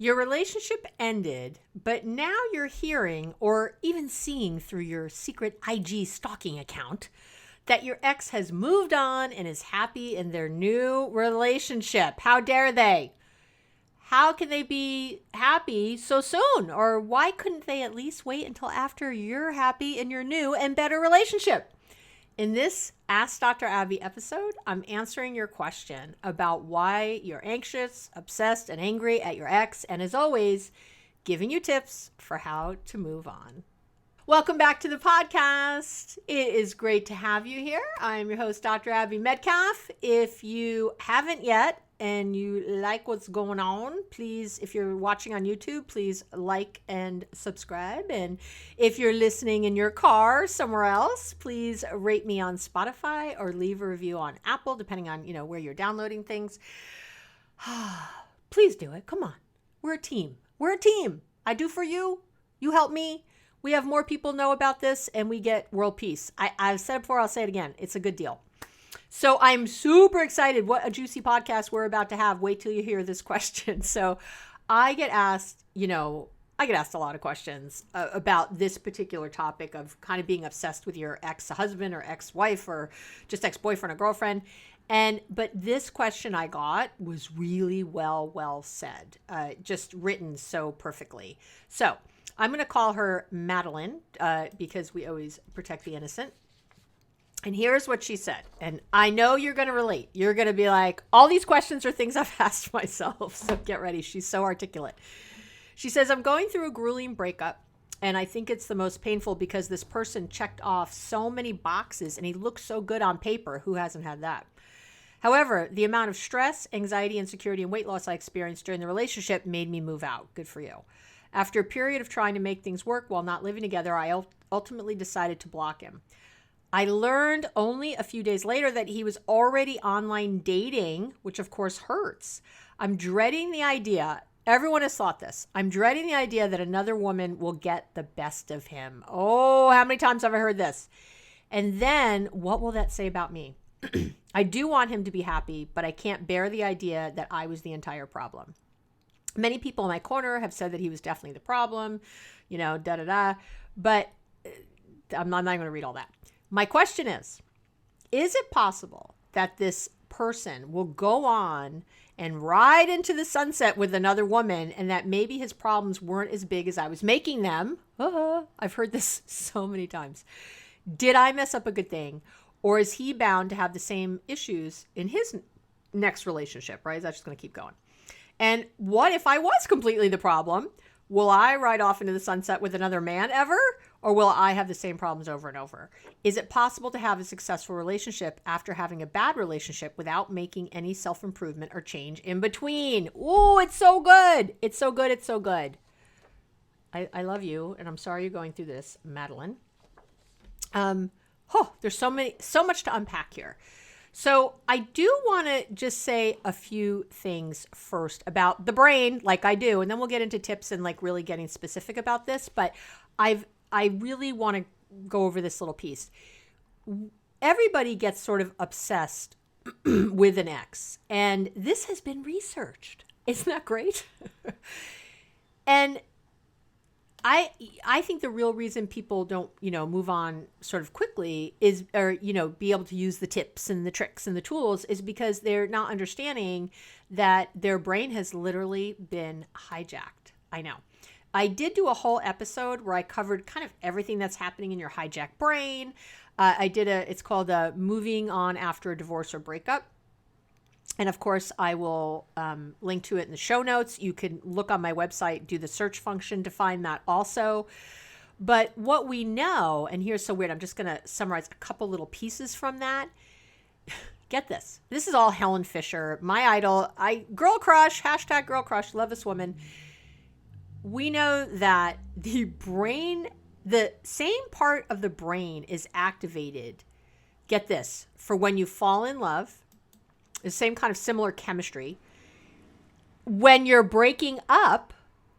Your relationship ended, but now you're hearing or even seeing through your secret IG stalking account that your ex has moved on and is happy in their new relationship. How dare they? How can they be happy so soon? Or why couldn't they at least wait until after you're happy in your new and better relationship? In this Ask Dr. Abby episode, I'm answering your question about why you're anxious, obsessed, and angry at your ex, and as always, giving you tips for how to move on. Welcome back to the podcast. It is great to have you here. I'm your host, Dr. Abby Medcalf. If you haven't yet and you like what's going on, please, if you're watching on YouTube, please like and subscribe. And if you're listening in your car somewhere else, please rate me on Spotify or leave a review on Apple, depending on, where you're downloading things. Please do it. Come on. We're a team. We're a team. I do for you. You help me. We have more people know about this and we get world peace. I've said it before, I'll say it again. It's a good deal. So I'm super excited. What a juicy podcast we're about to have. Wait till you hear this question. So I get asked, a lot of questions about this particular topic of kind of being obsessed with your ex-husband or ex-wife or just ex-boyfriend or girlfriend. But this question I got was really well said, just written so perfectly. So I'm going to call her Madeline because we always protect the innocent. And here's what she said. And I know you're going to relate. You're going to be like, all these questions are things I've asked myself. So get ready. She's so articulate. She says, I'm going through a grueling breakup. And I think it's the most painful because this person checked off so many boxes and he looks so good on paper. Who hasn't had that? However, the amount of stress, anxiety, insecurity, and weight loss I experienced during the relationship made me move out. Good for you. After a period of trying to make things work while not living together, I ultimately decided to block him. I learned only a few days later that he was already online dating, which of course hurts. I'm dreading the idea. Everyone has thought this. I'm dreading the idea that another woman will get the best of him. Oh, how many times have I heard this? And then what will that say about me? I do want him to be happy, but I can't bear the idea that I was the entire problem. Many people in my corner have said that he was definitely the problem, but I'm not going to read all that. My question is it possible that this person will go on and ride into the sunset with another woman and that maybe his problems weren't as big as I was making them? I've heard this so many times. Did I mess up a good thing? Or is he bound to have the same issues in his next relationship, right? Is that just going to keep going? And what if I was completely the problem? Will I ride off into the sunset with another man ever? Or will I have the same problems over and over? Is it possible to have a successful relationship after having a bad relationship without making any self-improvement or change in between? Ooh, it's so good. It's so good. It's so good. I love you. And I'm sorry you're going through this, Madeline. There's so much to unpack here. So I do want to just say a few things first about the brain, like I do, and then we'll get into tips and like really getting specific about this. But I really want to go over this little piece. Everybody gets sort of obsessed with an ex, and this has been researched. Isn't that great? And I think the real reason people don't, move on sort of quickly is, or, be able to use the tips and the tricks and the tools is because they're not understanding that their brain has literally been hijacked. I know. I did do a whole episode where I covered kind of everything that's happening in your hijacked brain. It's called Moving On After a Divorce or Breakup. And of course, I will link to it in the show notes. You can look on my website, do the search function to find that also. But what we know, and here's so weird, I'm just going to summarize a couple little pieces from that. Get this. This is all Helen Fisher, my idol. Girl crush, hashtag girl crush, love this woman. We know that the brain, the same part of the brain is activated, get this, for when you fall in love, the same kind of similar chemistry. When you're breaking up,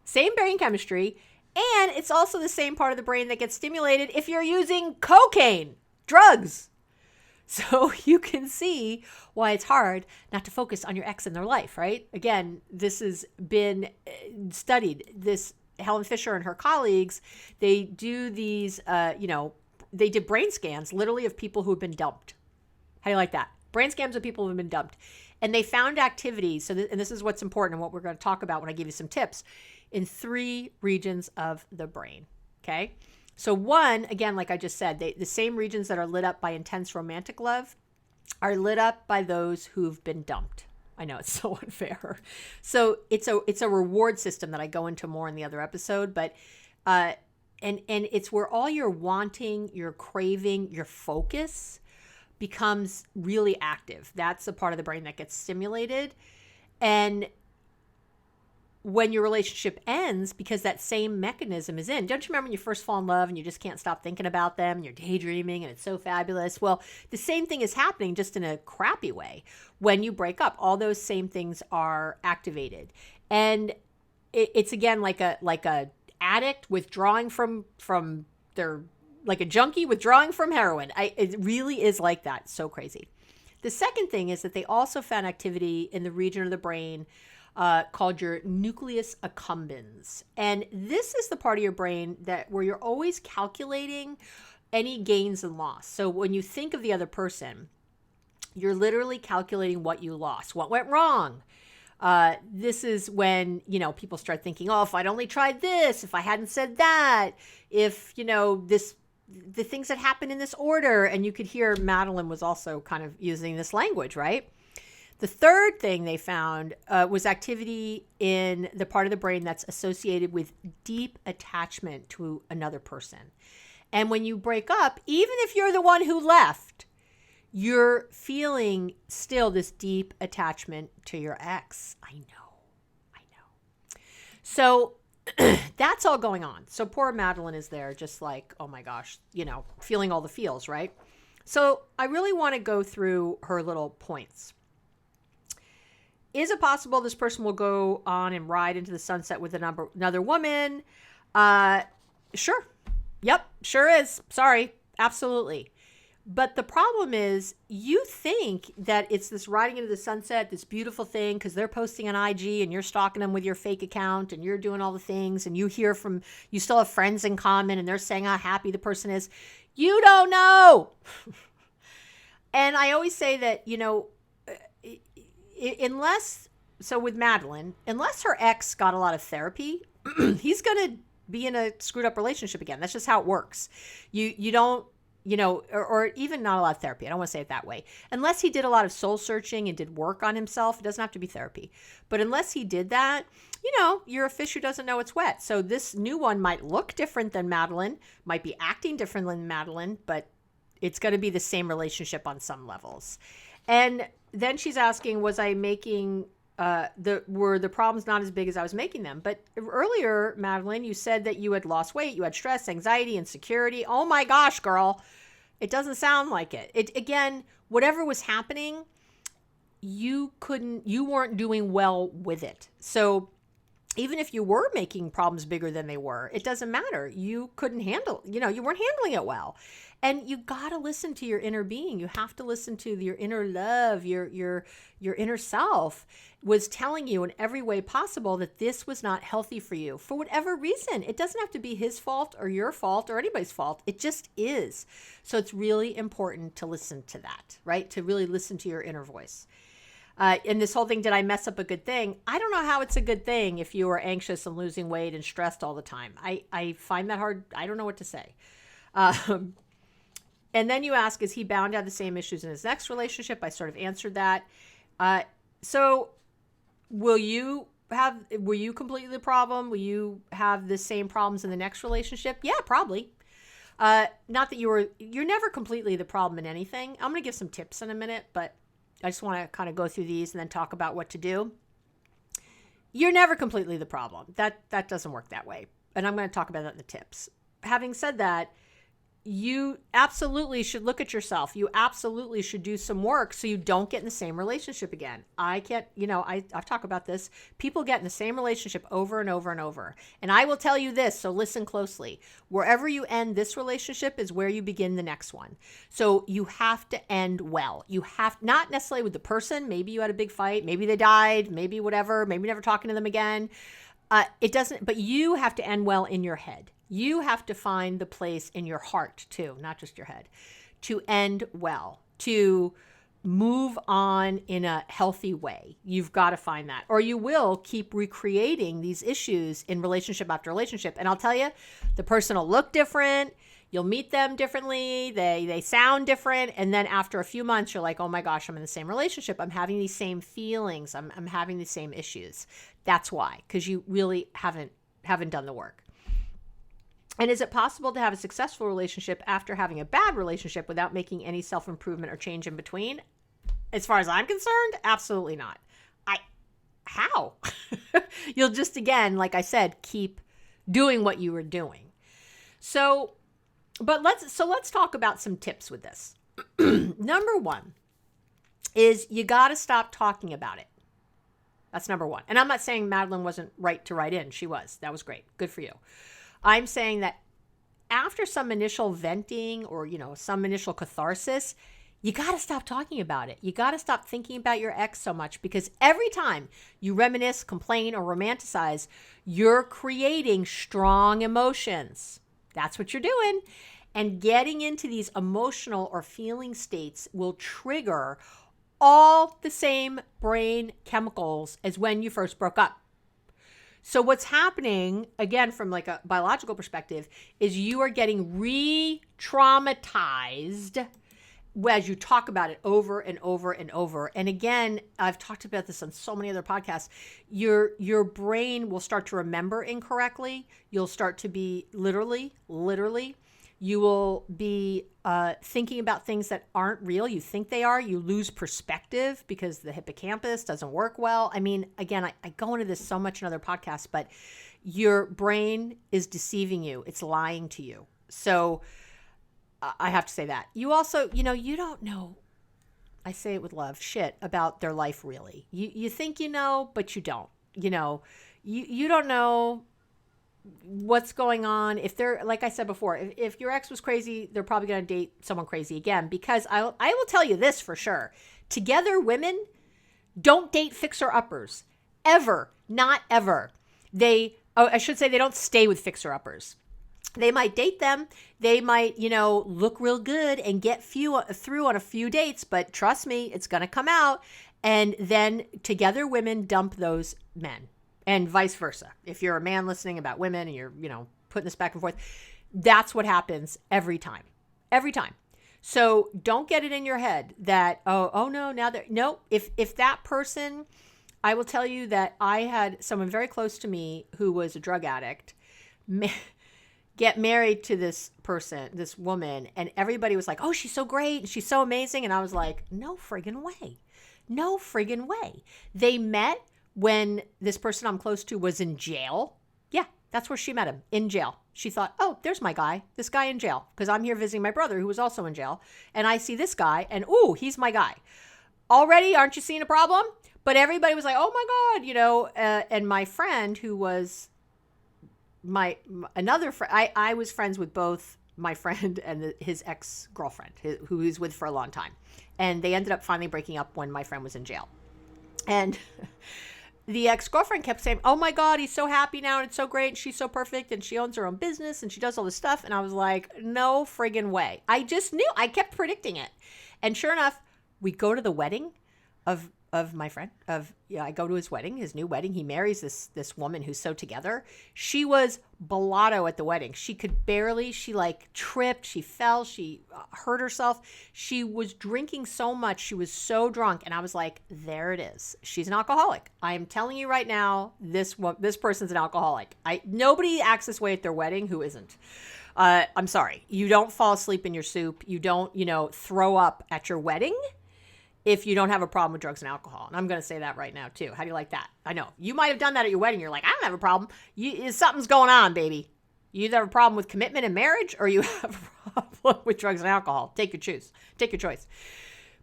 same brain chemistry, and it's also the same part of the brain that gets stimulated if you're using cocaine, drugs. So you can see why it's hard not to focus on your ex in their life, right? Again, this has been studied. This Helen Fisher and her colleagues, they do these, they did brain scans literally of people who have been dumped. How do you like that? Brain scans of people who have been dumped. And they found activity. And this is what's important and what we're going to talk about when I give you some tips in 3 regions of the brain. Okay. So one, again, like I just said, the same regions that are lit up by intense romantic love are lit up by those who've been dumped. I know it's so unfair. So it's a reward system that I go into more in the other episode, but and it's where all your wanting, your craving, your focus becomes really active. That's the part of the brain that gets stimulated. And when your relationship ends, because that same mechanism is in, don't you remember when you first fall in love and you just can't stop thinking about them and you're daydreaming and it's so fabulous? Well, the same thing is happening just in a crappy way. When you break up, all those same things are activated. And it's again like a addict withdrawing from their, like a junkie withdrawing from heroin. It really is like that. It's so crazy. The second thing is that they also found activity in the region of the brain called your nucleus accumbens. And this is the part of your brain where you're always calculating any gains and loss. So when you think of the other person, you're literally calculating what you lost, what went wrong. This is when, people start thinking, oh, if I'd only tried this, if I hadn't said that, if, the things that happened in this order. And you could hear Madeline was also kind of using this language, right? The third thing they found was activity in the part of the brain that's associated with deep attachment to another person. And when you break up, even if you're the one who left, you're feeling still this deep attachment to your ex. I know. So that's all going on. So poor Madeline is there just like, oh my gosh, feeling all the feels, right? So I really want to go through her little points. Is it possible this person will go on and ride into the sunset with another woman? Sure. Yep, sure is. Sorry. Absolutely. But the problem is you think that it's this riding into the sunset, this beautiful thing, because they're posting on IG and you're stalking them with your fake account and you're doing all the things and you still have friends in common and they're saying how happy the person is. You don't know. And I always say that, with Madeline, unless her ex got a lot of therapy, he's going to be in a screwed up relationship again. That's just how it works. You don't, or even not a lot of therapy. I don't want to say it that way. Unless he did a lot of soul searching and did work on himself, it doesn't have to be therapy. But unless he did that, you're a fish who doesn't know it's wet. So this new one might look different than Madeline, might be acting differently than Madeline, but it's going to be the same relationship on some levels. And then she's asking, was I making, were the problems not as big as I was making them? But earlier, Madeline, you said that you had lost weight, you had stress, anxiety, insecurity. Oh my gosh, girl. It doesn't sound like it. Again, whatever was happening, you weren't doing well with it. So even if you were making problems bigger than they were, it doesn't matter. You couldn't handle, you weren't handling it well. And you got to listen to your inner being. You have to listen to your inner love, your inner self was telling you in every way possible that this was not healthy for you for whatever reason. It doesn't have to be his fault or your fault or anybody's fault. It just is. So it's really important to listen to that, right? To really listen to your inner voice. And this whole thing, did I mess up a good thing? I don't know how it's a good thing if you are anxious and losing weight and stressed all the time. I find that hard. I don't know what to say. And then you ask, is he bound to have the same issues in his next relationship? I sort of answered that. So were you completely the problem? Will you have the same problems in the next relationship? Yeah, probably. Not that you're never completely the problem in anything. I'm going to give some tips in a minute, but I just want to kind of go through these and then talk about what to do. You're never completely the problem. That doesn't work that way. And I'm going to talk about that in the tips. Having said that, you absolutely should look at yourself. You absolutely should do some work so you don't get in the same relationship again. I can't, I've talked about this. People get in the same relationship over and over and over. And I will tell you this, so listen closely. Wherever you end this relationship is where you begin the next one. So you have to end well. You have, not necessarily with the person. Maybe you had a big fight. Maybe they died. Maybe whatever. Maybe never talking to them again. It doesn't, but you have to end well in your head. You have to find the place in your heart too, not just your head, to end well, to move on in a healthy way. You've got to find that, or you will keep recreating these issues in relationship after relationship. And I'll tell you, the person will look different. You'll meet them differently. They sound different. And then after a few months, you're like, oh my gosh, I'm in the same relationship. I'm having these same feelings. I'm having the same issues. That's why, because you really haven't done the work. And is it possible to have a successful relationship after having a bad relationship without making any self-improvement or change in between? As far as I'm concerned, absolutely not. How? You'll just, again, like I said, keep doing what you were doing. So let's talk about some tips with this. Number one is you got to stop talking about it. That's number one. And I'm not saying Madeline wasn't right to write in. She was. That was great. Good for you. I'm saying that after some initial venting or, some initial catharsis, you got to stop talking about it. You got to stop thinking about your ex so much, because every time you reminisce, complain, or romanticize, you're creating strong emotions. That's what you're doing. And getting into these emotional or feeling states will trigger all the same brain chemicals as when you first broke up. So what's happening, again, from like a biological perspective, is you are getting re-traumatized as you talk about it over and over and over. And again, I've talked about this on so many other podcasts. Your brain will start to remember incorrectly. You'll start to be literally, you will be thinking about things that aren't real. You think they are. You lose perspective because the hippocampus doesn't work well. I mean, again, I go into this so much in other podcasts, but your brain is deceiving you. It's lying to you. So I have to say that. You also, you don't know, I say it with love, shit about their life really. You think you know, but you don't. You don't know what's going on. If they're, like I said before, if your ex was crazy, they're probably going to date someone crazy again, because I will tell you this for sure. Together, women don't date fixer-uppers. Ever. Not ever. I should say they don't stay with fixer-uppers. They might date them. They might, look real good and get through on a few dates, but trust me, it's going to come out. And then together, women dump those men. And vice versa. If you're a man listening about women and you're, putting this back and forth, that's what happens every time. Every time. So don't get it in your head that, oh no, no. If that person, I will tell you that I had someone very close to me who was a drug addict get married to this person, this woman, and everybody was like, oh, she's so great and she's so amazing. And I was like, no friggin' way. No friggin' way. They met when this person I'm close to was in jail. Yeah, that's where she met him, in jail. She thought, oh, there's my guy, this guy in jail, because I'm here visiting my brother who was also in jail. And I see this guy and, ooh, he's my guy. Already, aren't you seeing a problem? But everybody was like, oh my God, and my friend who was another friend, I was friends with both my friend and his ex-girlfriend, who he was with for a long time. And they ended up finally breaking up when my friend was in jail. And the ex-girlfriend kept saying, oh my God, he's so happy now and it's so great and she's so perfect and she owns her own business and she does all this stuff. And I was like, no friggin' way. I just knew. I kept predicting it. And sure enough, we go to the wedding of my friend. I go to his wedding, his new wedding. He marries this woman who's so together. She was blotto at the wedding. She could barely, she like tripped, she fell, she hurt herself. She was drinking so much. She was so drunk. And I was like, there it is. She's an alcoholic. I am telling you right now, this person's an alcoholic. Nobody acts this way at their wedding who isn't. I'm sorry. You don't fall asleep in your soup. You don't, throw up at your wedding if you don't have a problem with drugs and alcohol. And I'm going to say that right now too. How do you like that? I know you might have done that at your wedding. You're like, I don't have a problem. Something's going on, baby. You either have a problem with commitment and marriage, or you have a problem with drugs and alcohol. Take your choice.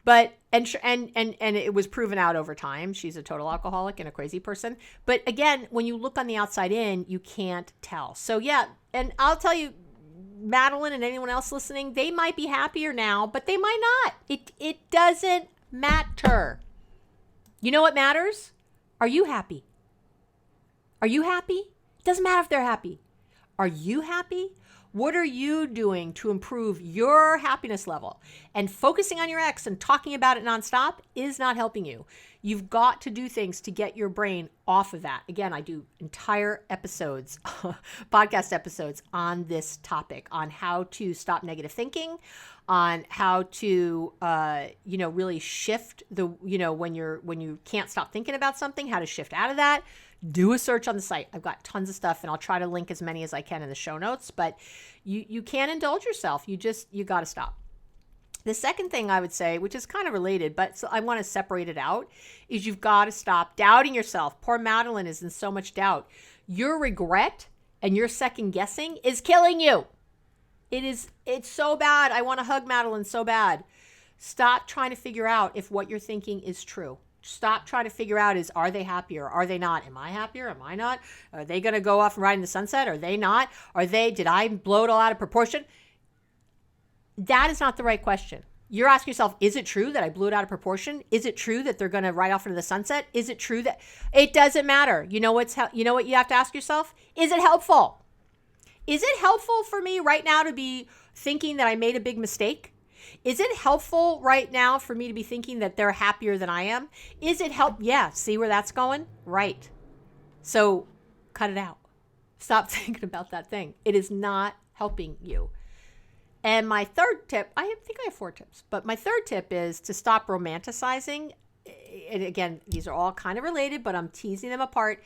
But and it was proven out over time. She's a total alcoholic and a crazy person. But again, when you look on the outside in, you can't tell. So yeah, and I'll tell you, Madeline and anyone else listening, they might be happier now, but they might not. It doesn't matter. You know what matters? Are you happy? Are you happy? It doesn't matter if they're happy. Are you happy? What are you doing to improve your happiness level? And focusing on your ex and talking about it nonstop is not helping you. You've got to do things to get your brain off of that. Again, I do entire episodes, podcast episodes on this topic, on how to stop negative thinking, on how to, really shift when you can't stop thinking about something, how to shift out of that. Do a search on the site. I've got tons of stuff, and I'll try to link as many as I can in the show notes, but you can't indulge yourself. You got to stop. The second thing I would say, which is kind of related, but so I want to separate it out, is you've got to stop doubting yourself. Poor Madeline is in so much doubt. Your regret and your second guessing is killing you. It's so bad. I want to hug Madeline so bad. Stop trying to figure out if what you're thinking is true. Stop trying to figure out are they happy or are they not? Am I happier? Am I not? Are they going to go off and ride in the sunset? Are they not? Did I blow it all out of proportion? That is not the right question. You're asking yourself, is it true that I blew it out of proportion? Is it true that they're going to ride off into the sunset? Is it true that it doesn't matter? You know what you have to ask yourself? Is it helpful? Is it helpful for me right now to be thinking that I made a big mistake? Is it helpful right now for me to be thinking that they're happier than I am? Is it Yeah, see where that's going? Right. So cut it out. Stop thinking about that thing. It is not helping you. And my third tip, I think I have 4 tips, but my third tip is to stop romanticizing. And again, these are all kind of related, but I'm teasing them apart.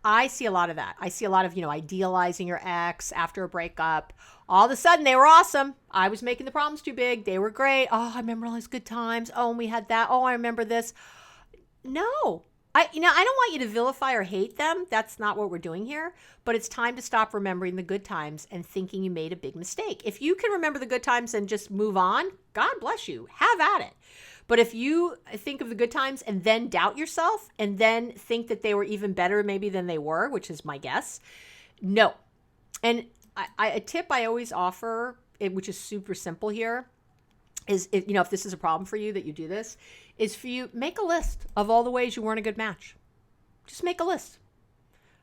I see a lot of that. I see a lot of, idealizing your ex after a breakup. All of a sudden, they were awesome. I was making the problems too big. They were great. Oh, I remember all these good times. Oh, and we had that. Oh, I remember this. No. I don't want you to vilify or hate them. That's not what we're doing here. But it's time to stop remembering the good times and thinking you made a big mistake. If you can remember the good times and just move on, God bless you. Have at it. But if you think of the good times and then doubt yourself and then think that they were even better maybe than they were, which is my guess, no. And a tip I always offer, which is super simple here, is if this is a problem for you that you do this, is for you, make a list of all the ways you weren't a good match. Just make a list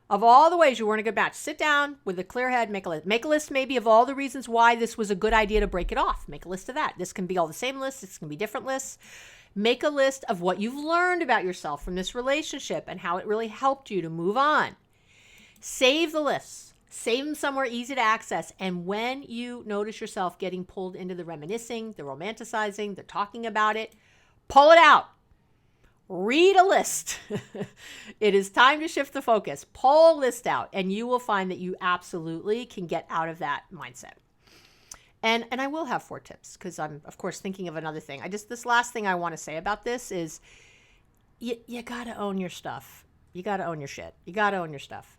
of all the ways you weren't a good match. Sit down with a clear head, make a list. Make a list maybe of all the reasons why this was a good idea to break it off. Make a list of that. This can be all the same lists. This can be different lists. Make a list of what you've learned about yourself from this relationship and how it really helped you to move on. Save the lists. Save them somewhere easy to access. And when you notice yourself getting pulled into the reminiscing, the romanticizing, the talking about it, pull it out. Read a list. It is time to shift the focus. Pull a list out, and you will find that you absolutely can get out of that mindset. And I will have 4 tips because I'm, of course, thinking of another thing. This last thing I want to say about this is you got to own your stuff. You got to own your shit. You got to own your stuff.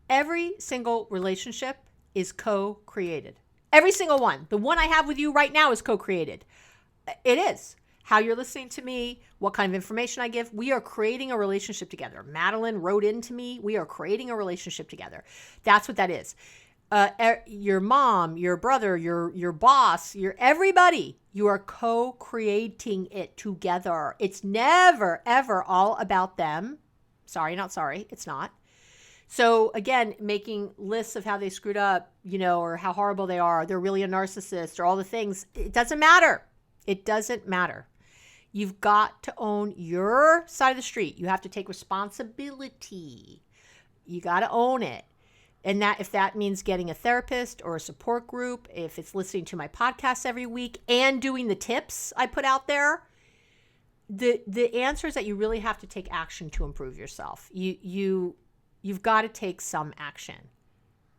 Every single relationship is co-created. Every single one. The one I have with you right now is co-created. It is. How you're listening to me, what kind of information I give. We are creating a relationship together. Madeline wrote into me. We are creating a relationship together. That's what that is. Your mom, your brother, your boss, everybody, you are co-creating it together. It's never, ever all about them. Sorry, not sorry. It's not. So again, making lists of how they screwed up, or how horrible they are, they're really a narcissist, or all the things. It doesn't matter. It doesn't matter. You've got to own your side of the street. You have to take responsibility. You got to own it. And that, if that means getting a therapist or a support group, if it's listening to my podcast every week and doing the tips I put out there, the answer is that you really have to take action to improve yourself. You've got to take some action.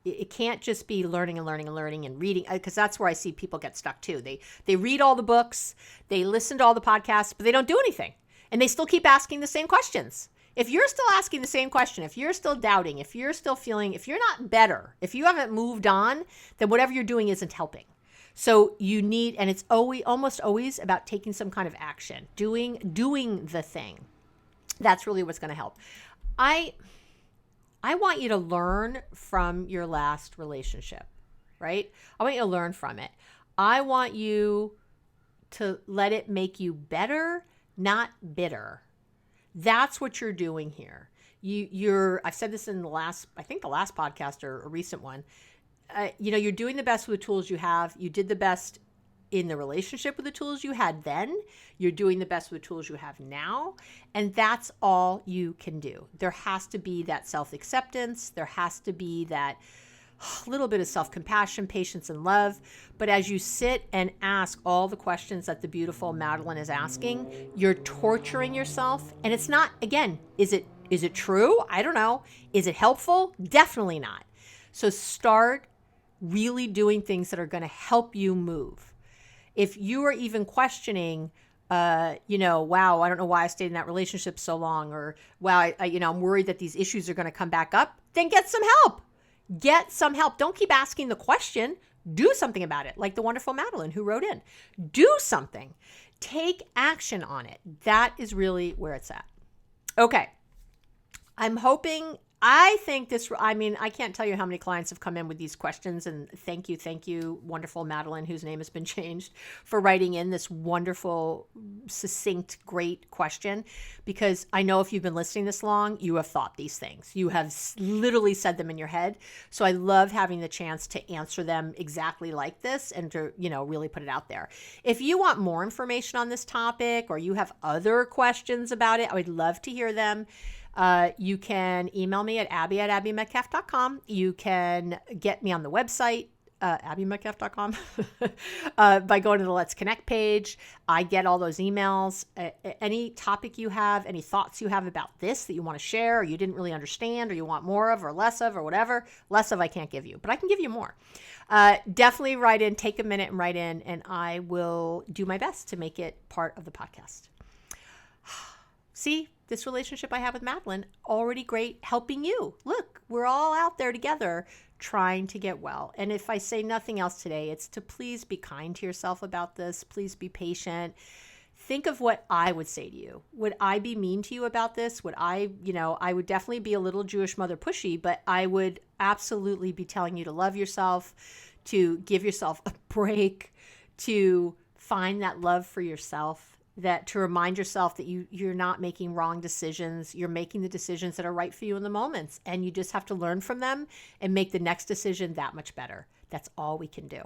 It can't just be learning and reading, because that's where I see people get stuck too. They read all the books, they listen to all the podcasts, but they don't do anything. And they still keep asking the same questions. If you're still asking the same question, if you're still doubting, if you're still feeling, if you're not better, if you haven't moved on, then whatever you're doing isn't helping. So you need, and it's almost always about taking some kind of action, doing the thing. That's really what's going to help. I want you to learn from your last relationship, right? I want you to learn from it. I want you to let it make you better, not bitter. That's what you're doing here. I've said this in the last podcast or a recent one. You're doing the best with the tools you have. You did the best in the relationship with the tools you had then. You're doing the best with the tools you have now. And that's all you can do. There has to be that self-acceptance. There has to be that little bit of self-compassion, patience, and love. But as you sit and ask all the questions that the beautiful Madeline is asking, you're torturing yourself. And it's not, again, is it true? I don't know. Is it helpful? Definitely not. So start really doing things that are going to help you move. If you are even questioning, wow, I don't know why I stayed in that relationship so long, or wow, I'm worried that these issues are going to come back up, then get some help. Get some help. Don't keep asking the question. Do something about it. Like the wonderful Madeline who wrote in. Do something. Take action on it. That is really where it's at. Okay. I can't tell you how many clients have come in with these questions, and thank you, wonderful Madeline, whose name has been changed, for writing in this wonderful, succinct, great question, because I know if you've been listening this long, you have thought these things. You have literally said them in your head. So I love having the chance to answer them exactly like this and to, really put it out there. If you want more information on this topic, or you have other questions about it, I would love to hear them. You can email me at abby@abbymedcalf.com. You can get me on the website, abbymedcalf.com, by going to the Let's Connect page. I get all those emails. Any topic you have, any thoughts you have about this that you want to share, or you didn't really understand, or you want more of, or less of, or whatever. Less of I can't give you, but I can give you more. Definitely write in, take a minute and write in, and I will do my best to make it part of the podcast. See, this relationship I have with Madeline, already great, helping you. Look, we're all out there together trying to get well. And if I say nothing else today, it's to please be kind to yourself about this. Please be patient. Think of what I would say to you. Would I be mean to you about this? Would I would definitely be a little Jewish mother pushy, but I would absolutely be telling you to love yourself, to give yourself a break, to find that love for yourself, that to remind yourself that you're not making wrong decisions. You're making the decisions that are right for you in the moments, and you just have to learn from them and make the next decision that much better. That's all we can do.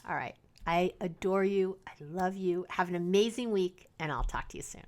All right. I adore you. I love you. Have an amazing week, and I'll talk to you soon.